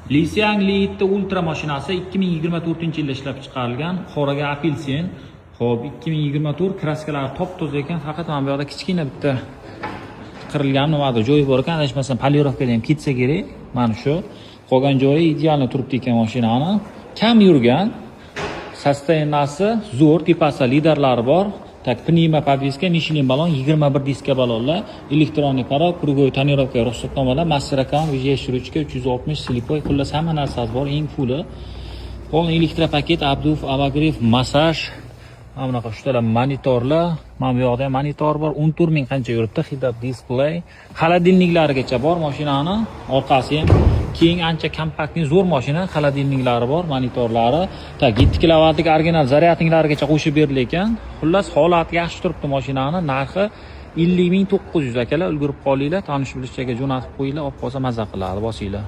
Lixiang Li 7 Ultra mashinasi 2024-yilda ishlab chiqarilgan. Qoraga apelsin. Xo'p, 2024 kraskalari top-toza ekan, faqat mana bu yoqda kichkina bitta qirilgan nimadir joyi bor ekan, adashmasam polirovkaga ham ketsa kerak. Mana shu. Qolgan joyi idealni turibdi ekan mashinani. Kam yurgan. Sostoyaniyasi zo'r, tepasida liderlari bor. Tak, pnevma podveska, Michelin balon, 21 diska balonlar, elektronik parol, krugoy tonirovka, ruxsatnomalar, masterakam, vijay ruchka, 360 slipoy, xullas hamma narsasi bor, eng fuli. Polni elektropaket, abduf, abagrev, massaj, mana bunaqa shtalar monitorlar, mana bu yoqda ham monitor bor, 14 ming qancha yuribdi, head-up display, xolodilniklarigacha bor mashinani, orqasi ham keng, ancha kompaktli, zo'r mashina, xolodilniklari bor, monitorlari, tak 7 kilovatlik original zaryadniklarigacha qo'shib berilar. Xullas, holati yaxshi turibdi mashinani, narxi 50.900 akalar, ulgurib qolinglar, tanish bilishchaga jo'natib qo'yinglar, olib qolsa mazza qiladi, bosinglar.